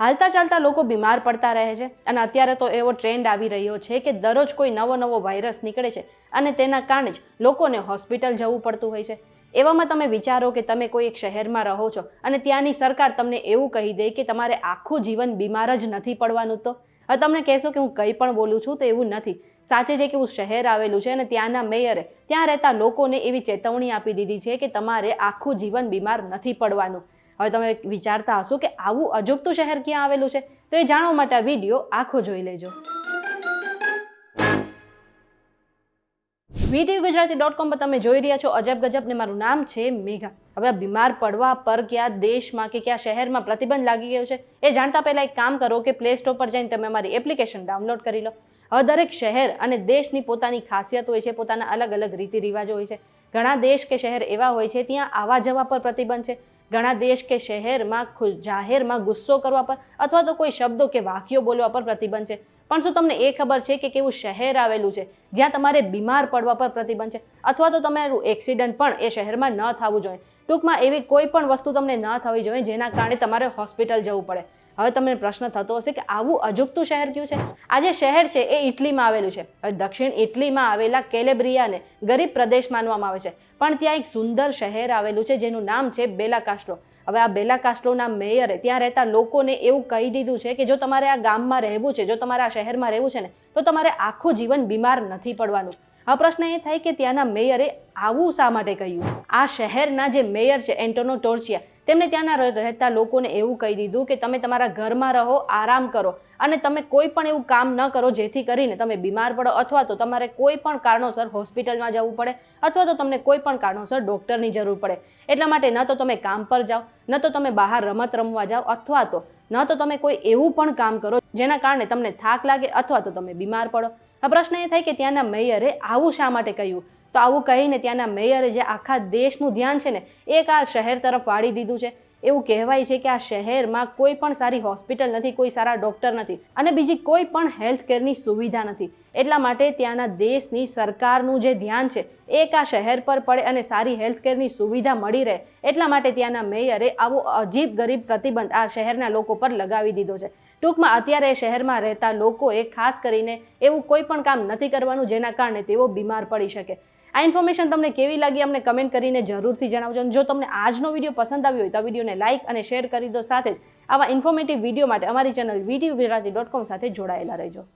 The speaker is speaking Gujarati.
હાલતા ચાલતા લોકો બીમાર પડતા રહે છે અને અત્યારે તો એવો ટ્રેન્ડ આવી રહ્યો છે કે દરરોજ કોઈ નવો વાયરસ નીકળે છે અને તેના કારણે જ લોકોને હોસ્પિટલ જવું પડતું હોય છે। એવામાં તમે વિચારો કે તમે કોઈ એક શહેરમાં રહો છો અને ત્યાંની સરકાર તમને એવું કહી દે કે તમારે આખું જીવન બીમાર જ નથી પડવાનું। તો હવે તમને કહેશો કે હું કંઈ પણ બોલું છું, તો એવું નથી। સાચે છે કે એવું શહેર આવેલું છે અને ત્યાંના મેયરે ત્યાં રહેતા લોકોને એવી ચેતવણી આપી દીધી છે કે તમારે આખું જીવન બીમાર નથી પડવાનું। હવે તમે વિચારતા હશો કે આવું અજુગતું શહેર ક્યાં આવેલું છે, તો એ જાણવા માટે આ વિડીયો આખો જોઈ લેજો। VTVGujarati.com પર તમે જોઈ રહ્યા છો અજબ ગજબ ને મારું નામ છે મેઘા। હવે આ બીમાર પડવા પર કયા દેશમાં કે કયા શહેરમાં પ્રતિબંધ લાગી ગયો છે એ જાણતા પહેલા એક કામ કરો કે પ્લે સ્ટોર પર જઈને તમે અમારી એપ્લિકેશન ડાઉનલોડ કરી લો। હવે દરેક શહેર અને દેશની પોતાની ખાસિયત હોય છે, પોતાના અલગ અલગ રીતિ રિવાજો હોય છે। ઘણા દેશ કે શહેર એવા હોય છે ત્યાં આવવા જવા પર પ્રતિબંધ છે। ઘણા દેશ કે શહેરમાં જાહેરમાં ગુસ્સો કરવા પર અથવા તો કોઈ શબ્દો કે વાક્યો બોલવા પર પ્રતિબંધ છે। પણ શું તમને એ ખબર છે કે કેવું શહેર આવેલું છે જ્યાં તમારે બીમાર પડવા પર પ્રતિબંધ છે અથવા તો તમારું એક્સિડન્ટ પણ એ શહેરમાં ન થવું જોઈએ? ટૂંકમાં એવી કોઈ પણ વસ્તુ તમને ન થવી જોઈએ જેના કારણે તમારે હોસ્પિટલ જવું પડે। હવે તમને પ્રશ્ન થતો હશે કે આવું અજુગતું શહેર કયું છે? આ જે શહેર છે એ ઇટલીમાં આવેલું છે। હવે દક્ષિણ ઇટલીમાં આવેલા કેલેબ્રિયાને ગરીબ પ્રદેશ માનવામાં આવે છે, પણ ત્યાં એક સુંદર શહેર આવેલું છે જેનું નામ છે બેલા કાસ્ટ્રો। હવે આ બેલા કાસ્ટ્રોના મેયરે ત્યાં રહેતા લોકોને એવું કહી દીધું છે કે જો તમારે આ ગામમાં રહેવું છે, જો તમારે આ શહેરમાં રહેવું છે ને, તો તમારે આખું જીવન બીમાર નથી પડવાનું। આ પ્રશ્ન એ થાય કે ત્યાંના મેયરે આવું શા માટે કહ્યું? આ શહેરના જે મેયર છે એન્ટોનો ટોર્ચિયા, તેમને ત્યાંના રહેતા લોકોને એવું કહી દીધું કે તમે તમારા ઘરમાં રહો, આરામ કરો અને તમે કોઈ પણ એવું કામ ન કરો જેથી કરીને તમે બીમાર પડો અથવા તો તમારે કોઈ પણ કારણોસર હોસ્પિટલમાં જવું પડે અથવા તો તમને કોઈ પણ કારણોસર ડૉક્ટરની જરૂર પડે। એટલા માટે ન તો તમે કામ પર જાઓ, ન તો તમે બહાર રમત રમવા જાઓ અથવા તો ન તો તમે કોઈ એવું પણ કામ કરો જેના કારણે તમને થાક લાગે અથવા તો તમે બીમાર પડો। આ પ્રશ્ન એ થાય કે ત્યાંના મેયરે આવું શા માટે કહ્યું? તો આવું કહીને ત્યાંના મેયરે જે આખા દેશનું ધ્યાન છે ને એક આ શહેર તરફ વાળી દીધું છે। એવું કહેવાય છે કે આ શહેરમાં કોઈ પણ સારી હોસ્પિટલ નથી, કોઈ સારા ડૉક્ટર નથી અને બીજી કોઈ પણ હેલ્થ કેરની સુવિધા નથી। એટલા માટે ત્યાંના દેશની સરકારનું જે ધ્યાન છે એક આ શહેર પર પડે અને સારી હેલ્થ કેરની સુવિધા મળી રહે, એટલા માટે ત્યાંના મેયરે આવો અજીબ ગરીબ પ્રતિબંધ આ શહેરના લોકો પર લગાવી દીધો છે। ટૂંકમાં અત્યારે શહેરમાં રહેતા લોકોએ ખાસ કરીને એવું કોઈ પણ કામ નથી કરવાનું જેના કારણે તેઓ બીમાર પડી શકે। આ ઇન્ફોર્મેશન તમને કેવી લાગી અમને કમેન્ટ કરીને જરૂરથી જણાવજો। અને જો તમને આજનો વિડીયો પસંદ આવ્યો હોય તો આ વિડીયોને લાઇક અને શેર કરી દો। સાથે જ આવા ઇન્ફોર્મેટિવ વિડીયો માટે અમારી ચેનલ VTVGujarati.com સાથે જોડાયેલા રહેજો।